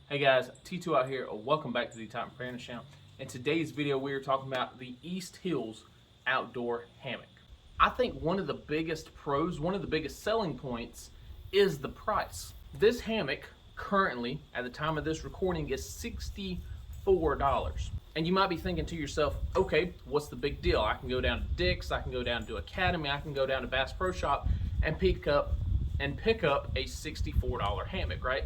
Hey guys, T2 out here. Welcome back to the Top Apprentice channel. In today's video, we are talking about the Easthills outdoor hammock. I think one of the biggest pros, one of the biggest selling points is the price. This hammock currently, at the time of this recording, is $64. And you might be thinking to yourself, okay, what's the big deal? I can go down to Dick's, I can go down to Academy, I can go down to Bass Pro Shop and pick up a $64 hammock, right?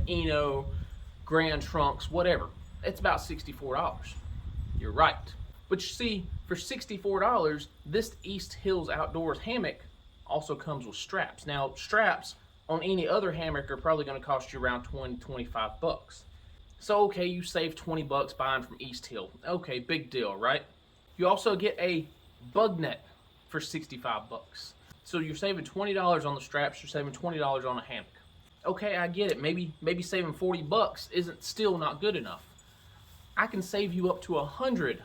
Grand Trunks, whatever. It's about $64. You're right. But you see, for $64, this Easthills Outdoors hammock also comes with straps. Now, straps on any other hammock are probably going to cost you around 20, 25 bucks. So, okay, you save 20 bucks buying from Easthill. Okay, big deal, right? You also get a bug net for 65 bucks. So you're saving $20 on the straps, you're saving $20 on a hammock. Okay, I get it. Maybe saving 40 bucks isn't still not good enough. I can save you up to $100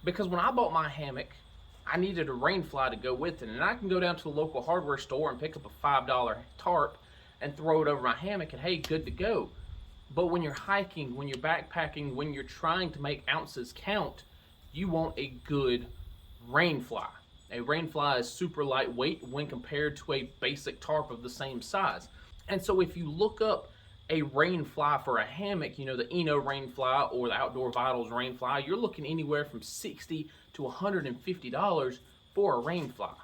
because when I bought my hammock, I needed a rain fly to go with it, and I can go down to the local hardware store and pick up a $5 tarp and throw it over my hammock, and hey, good to go. But when you're hiking, when you're backpacking, when you're trying to make ounces count, you want a good rain fly. A rain fly is super lightweight when compared to a basic tarp of the same size. And so if you look up a rain fly for a hammock, you know, the rain fly or the Outdoor Vitals rain fly, you're looking anywhere from $60 to $150 for a rain fly.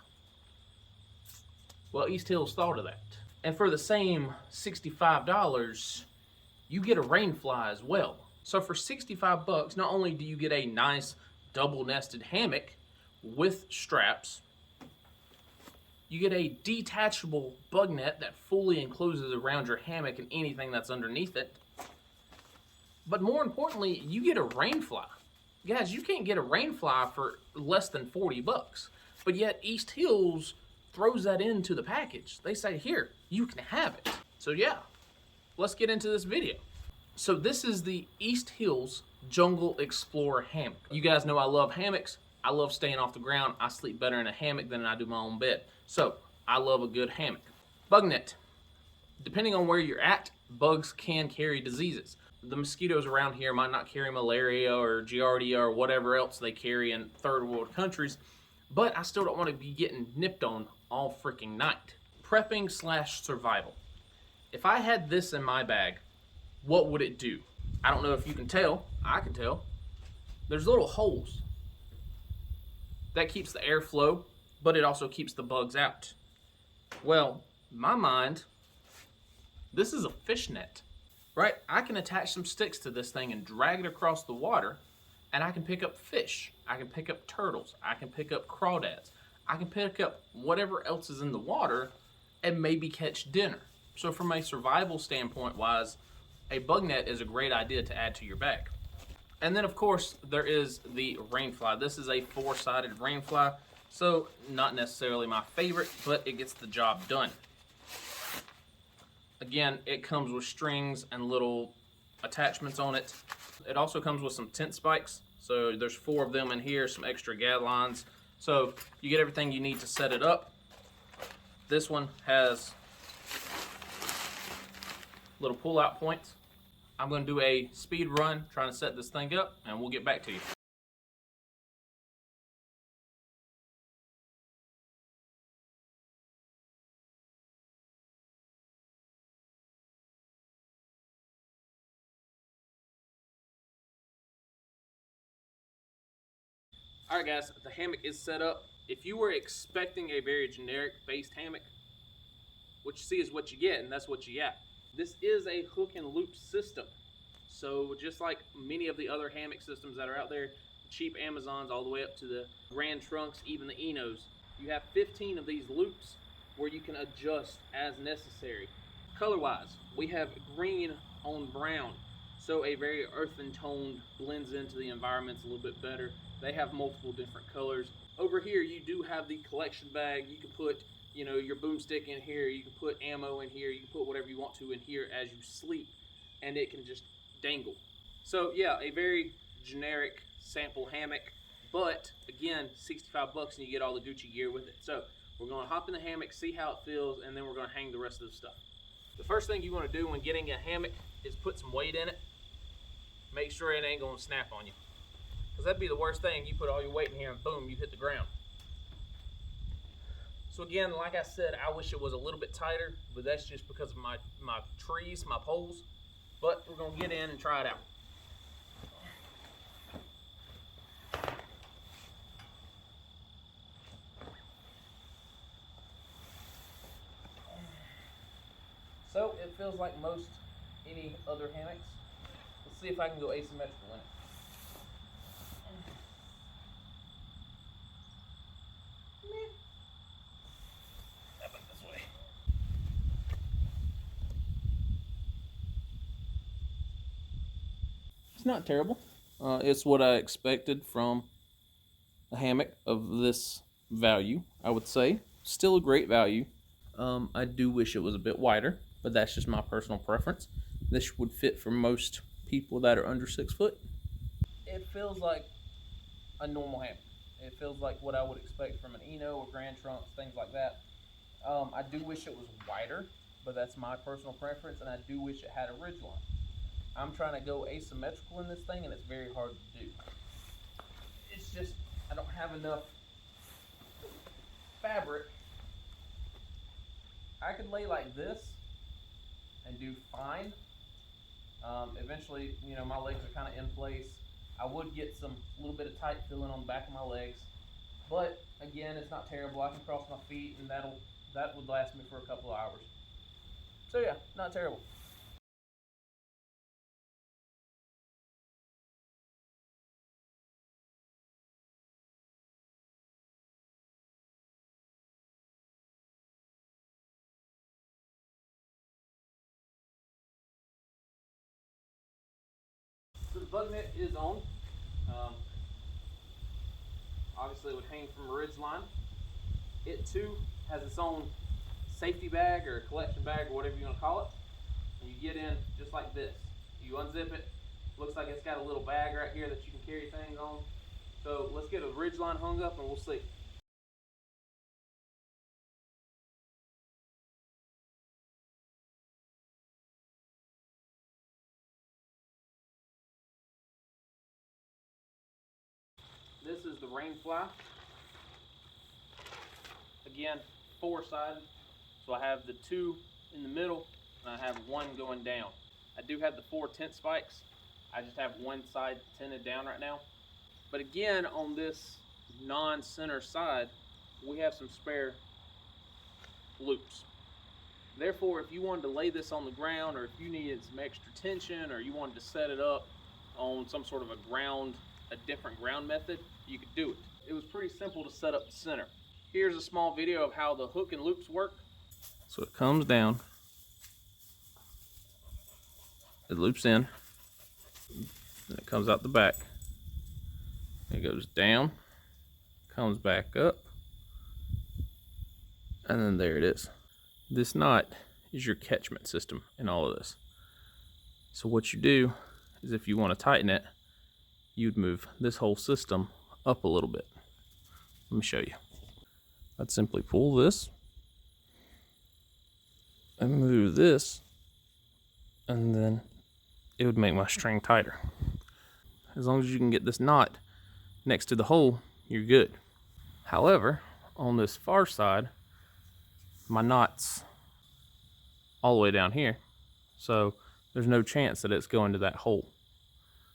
Well, Easthills thought of that. And for the same $65, you get a rain fly as well. So for 65 bucks, not only do you get a nice double nested hammock with straps, you get a detachable bug net that fully encloses around your hammock and anything that's underneath it. But more importantly, you get a rain fly. Guys, you can't get a rain fly for less than 40 bucks. But yet Easthills throws that into the package. They say, here, you can have it. So yeah, let's get into this video. So this is the Easthills Jungle Explorer hammock. You guys know I love hammocks. I love staying off the ground. I sleep better in a hammock than I do my own bed. So, I love a good hammock. Bug net. Depending on where you're at, bugs can carry diseases. The mosquitoes around here might not carry malaria or giardia or whatever else they carry in third world countries, but I still don't want to be getting nipped on all freaking night. Prepping / survival. If I had this in my bag, what would it do? I don't know if you can tell. I can tell. There's little holes. That keeps the airflow, but it also keeps the bugs out. Well, in my mind, this is a fish net, right? I can attach some sticks to this thing and drag it across the water, and I can pick up fish. I can pick up turtles. I can pick up crawdads. I can pick up whatever else is in the water and maybe catch dinner. So from a survival standpoint wise, a bug net is a great idea to add to your bag. And then, of course, there is the rain fly. This is a 4-sided rain fly, so not necessarily my favorite, but it gets the job done. Again, it comes with strings and little attachments on it. It also comes with some tent spikes, so there's 4 of them in here, some extra gad lines. So you get everything you need to set it up. This one has little pull-out points. I'm going to do a speed run trying to set this thing up, and we'll get back to you. Alright guys, the hammock is set up. If you were expecting a very generic based hammock, what you see is what you get, and that's what you get. This is a hook and loop system. So just like many of the other hammock systems that are out there, cheap Amazons all the way up to the Grand Trunks, even the Enos, you have 15 of these loops where you can adjust as necessary. Color-wise, we have green on brown, so a very earthen tone blends into the environments a little bit better. They have multiple different colors. Over here, you do have the collection bag. You can put, you know, your boomstick in here. You can put ammo in here. You can put whatever you want to in here as you sleep, and it can just dangle. So yeah, a very generic sample hammock, but again, 65 bucks and you get all the Gucci gear with it. So we're going to hop in the hammock, see how it feels, and then we're going to hang the rest of the stuff. The first thing you want to do when getting a hammock is put some weight in it. Make sure it ain't gonna snap on you. Because that'd be the worst thing. You put all your weight in here and boom, you hit the ground. So again, like I said, I wish it was a little bit tighter, but that's just because of my trees, my poles. But we're gonna get in and try it out. So it feels like most any other hammocks. Let's see if I can go asymmetrical in it. This way. It's not terrible. It's what I expected from a hammock of this value, I would say. Still a great value. I do wish it was a bit wider, but that's just my personal preference. This would fit for most people that are under 6 foot. It feels like a normal hammock. It feels like what I would expect from an Eno or Grand Trunks, things like that. I do wish it was wider, but that's my personal preference, and I do wish it had a ridgeline. I'm trying to go asymmetrical in this thing, and it's very hard to do. It's just, I don't have enough fabric. I could lay like this and do fine. Eventually, you know, my legs are kind of in place. I would get some little bit of tight filling on the back of my legs, but again, it's not terrible. I can cross my feet, and that would last me for a couple of hours. So yeah, not terrible. So the bug net is on. Obviously, it would hang from a ridge line. It too has its own safety bag or collection bag or whatever you want to call it. And you get in just like this. You unzip it. Looks like it's got a little bag right here that you can carry things on. So let's get a ridge line hung up and we'll see. This is the rain fly. Again, 4-sided. So I have the 2 in the middle and I have 1 going down. I do have the 4 tent spikes. I just have 1 side tented down right now. But again, on this non-center side, we have some spare loops. Therefore, if you wanted to lay this on the ground, or if you needed some extra tension, or you wanted to set it up on some sort of a different ground method, you could do it. It was pretty simple to set up the center. Here's a small video of how the hook and loops work. So it comes down, it loops in, and it comes out the back. It goes down, comes back up, and then there it is. This knot is your catchment system in all of this. So what you do is, if you want to tighten it, you'd move this whole system up a little bit. Let me show you. I'd simply pull this and move this, and then it would make my string tighter. As long as you can get this knot next to the hole, you're good. However, on this far side, my knot's all the way down here, so there's no chance that it's going to that hole.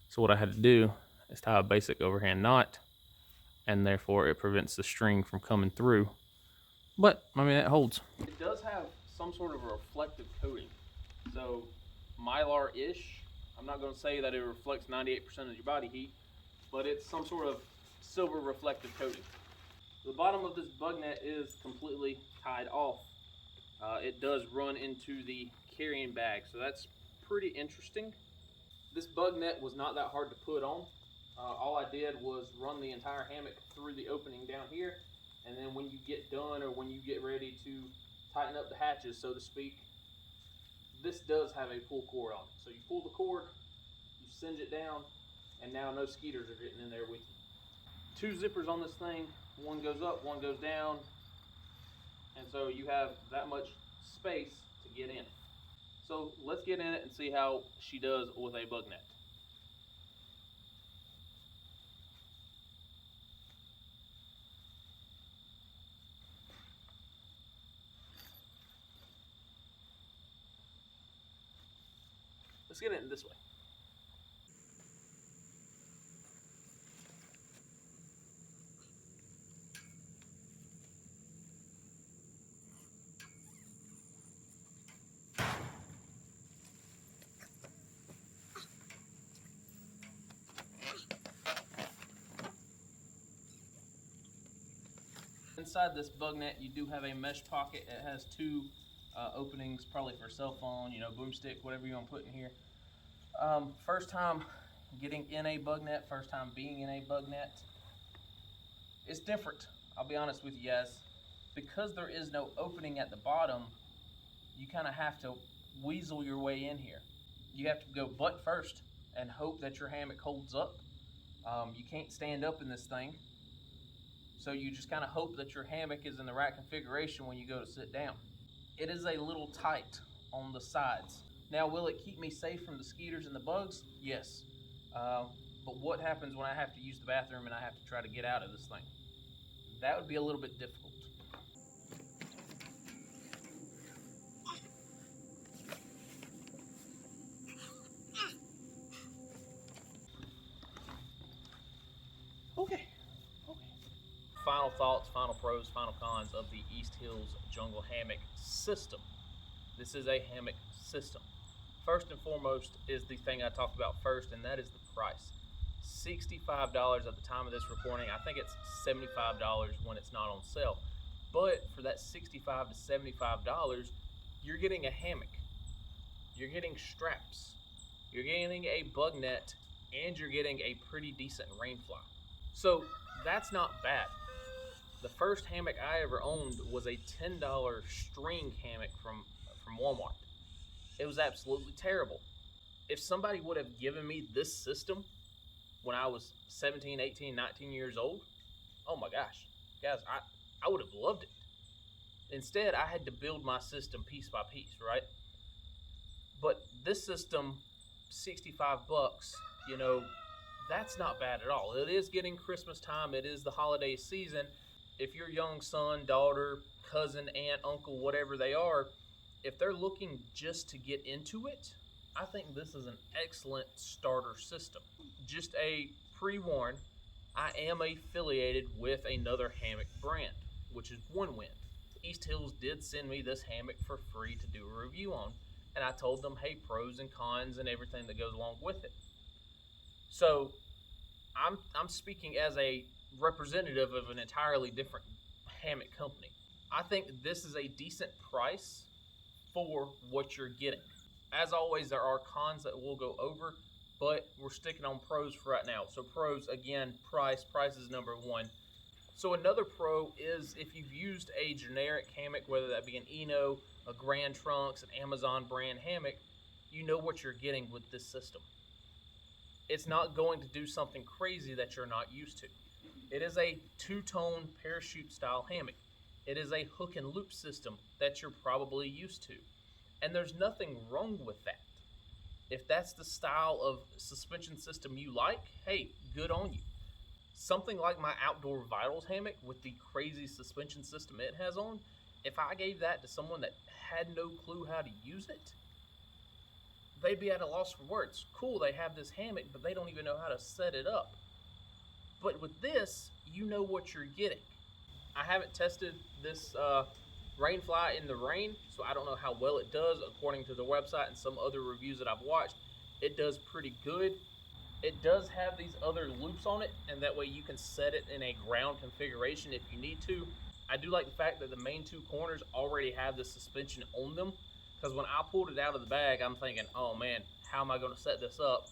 So what I had to do is tie a basic overhand knot, and therefore it prevents the string from coming through. But I mean, it holds. It does have some sort of a reflective coating, so Mylar-ish. I'm not going to say that it reflects 98% of your body heat, but it's some sort of silver reflective coating. The bottom of this bug net is completely tied off. It does run into the carrying bag, so that's pretty interesting. This bug net was not that hard to put on. All I did was run the entire hammock through the opening down here, and then when you get done, or when you get ready to tighten up the hatches, so to speak, this does have a pull cord on it. So you pull the cord, you singe it down, and now no skeeters are getting in there with you. 2 zippers on this thing, one goes up, one goes down, and so you have that much space to get in. So let's get in it and see how she does with a bug net. Let's get it in this way. Inside this bug net, you do have a mesh pocket. It has two openings, probably for cell phone, boomstick, whatever you want to put in here. First time getting in a bug net, first time being in a bug net, it's different. I'll be honest with you guys. Because there is no opening at the bottom, you kind of have to weasel your way in here. You have to go butt first and hope that your hammock holds up. You can't stand up in this thing. So you just kind of hope that your hammock is in the right configuration when you go to sit down. It is a little tight on the sides. Now, will it keep me safe from the mosquitoes and the bugs? Yes. But what happens when I have to use the bathroom and I have to try to get out of this thing? That would be a little bit difficult. Okay. Final thoughts, final pros, final cons of the Easthills Jungle Hammock system. This is a hammock system. First and foremost is the thing I talked about first, and that is the price. $65 at the time of this recording. I think it's $75 when it's not on sale. But for that $65 to $75, you're getting a hammock. You're getting straps. You're getting a bug net, and you're getting a pretty decent rain fly. So that's not bad. The first hammock I ever owned was a $10 string hammock from Walmart. It was absolutely terrible. If somebody would have given me this system when I was 17, 18, 19 years old, oh my gosh, guys, I would have loved it. Instead, I had to build my system piece by piece, right? But this system, 65 bucks, that's not bad at all. It is getting Christmas time. It is the holiday season. If your young son, daughter, cousin, aunt, uncle, whatever they are, if they're looking just to get into it, I think this is an excellent starter system. Just a pre-warn, I am affiliated with another hammock brand, which is One Wind. Easthills did send me this hammock for free to do a review on, and I told them, hey, pros and cons and everything that goes along with it. So I'm speaking as a representative of an entirely different hammock company. I think this is a decent price for what you're getting. As always, there are cons that we'll go over, but we're sticking on pros for right now. So pros, again, price is number one. So another pro is if you've used a generic hammock, whether that be an Eno, a Grand Trunks, an Amazon brand hammock, you know what you're getting with this system. It's not going to do something crazy that you're not used to. It is a two-tone parachute style hammock. It is a hook and loop system that you're probably used to. And there's nothing wrong with that. If that's the style of suspension system you like, hey, good on you. Something like my Outdoor Vitals hammock with the crazy suspension system it has on, if I gave that to someone that had no clue how to use it, they'd be at a loss for words. Cool, they have this hammock, but they don't even know how to set it up. But with this, you know what you're getting. I haven't tested this Rainfly in the rain, so I don't know how well it does. According to the website and some other reviews that I've watched, it does pretty good. It does have these other loops on it, and that way you can set it in a ground configuration if you need to. I do like the fact that the main two corners already have the suspension on them, because when I pulled it out of the bag, I'm thinking, oh man, how am I going to set this up?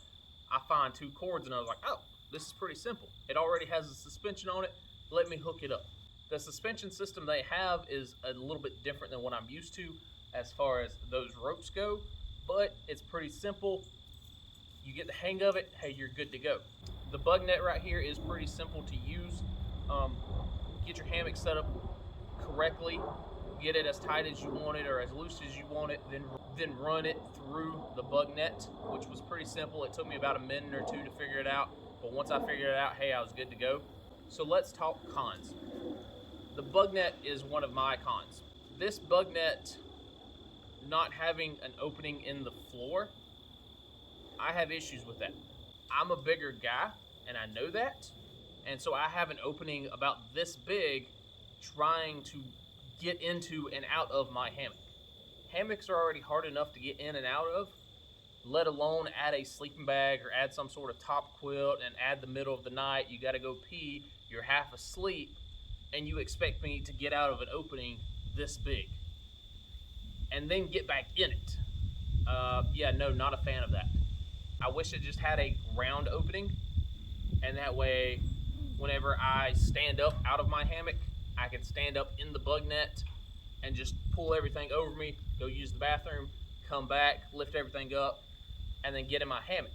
I find two cords, and I was like, oh, this is pretty simple. It already has a suspension on it. Let me hook it up. The suspension system they have is a little bit different than what I'm used to as far as those ropes go, but it's pretty simple. You get the hang of it, hey, you're good to go. The bug net right here is pretty simple to use. Get your hammock set up correctly. get it as tight as you want it or as loose as you want it, then run it through the bug net, which was pretty simple. It took me about a minute or two to figure it out, but once I figured it out, hey, I was good to go. So let's talk cons. The bug net is one of my cons. This bug net not having an opening in the floor, I have issues with that. I'm a bigger guy, and I know that, and so I have an opening about this big trying to get into and out of my hammock. Hammocks are already hard enough to get in and out of, let alone add a sleeping bag or add some sort of top quilt and add the middle of the night. You got to go pee, you're half asleep, and you expect me to get out of an opening this big and then get back in it. Yeah, no, not a fan of that. I wish it just had a round opening, and that way whenever I stand up out of my hammock, I can stand up in the bug net and just pull everything over me, go use the bathroom, come back, lift everything up, and then get in my hammock.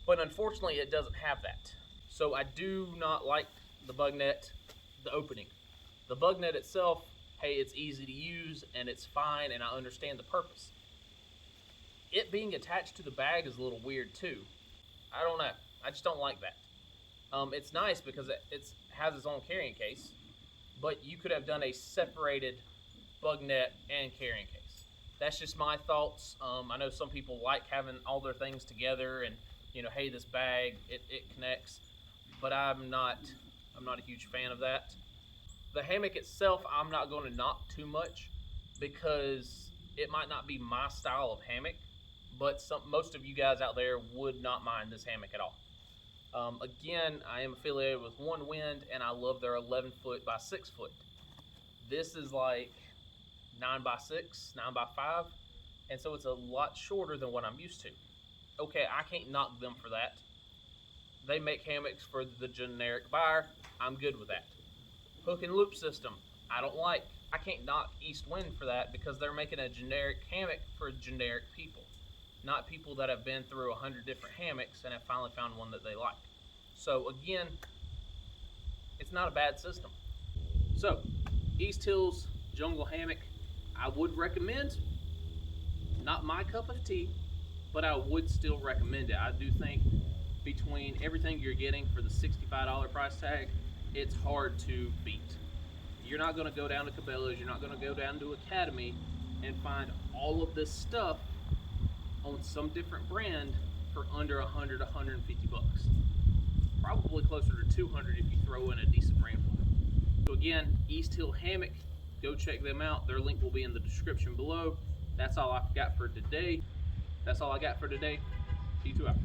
But unfortunately, it doesn't have that. So I do not like the bug net, the opening. The bug net itself, hey, it's easy to use and it's fine, and I understand the purpose. It being attached to the bag is a little weird too. I don't know. I just don't like that. It's nice because it has its own carrying case, but you could have done a separated bug net and carrying case. That's just my thoughts. I know some people like having all their things together and, you know, hey, this bag, it connects, but I'm not a huge fan of that. The hammock itself, I'm not going to knock too much because it might not be my style of hammock, but most of you guys out there would not mind this hammock at all. Again, I am affiliated with One Wind, and I love their 11 foot by 6 foot. This is like 9 by 6, 9 by 5, and so it's a lot shorter than what I'm used to. Okay, I can't knock them for that. They make hammocks for the generic buyer. I'm good with that. Hook and loop system, I don't like. I can't knock East Wind for that because they're making a generic hammock for generic people, not people that have been through 100 different hammocks and have finally found one that they like. So again, it's not a bad system. So, Easthills Jungle Hammock, I would recommend. Not my cup of tea, but I would still recommend it. I do think between everything you're getting for the $65 price tag, it's hard to beat. You're not gonna go down to Cabela's, you're not gonna go down to Academy and find all of this stuff on some different brand for under 100, 150 bucks. Probably closer to 200 if you throw in a decent brand for it. So again, Easthill Hammock, go check them out. Their link will be in the description below. That's all I've got for today. See you out.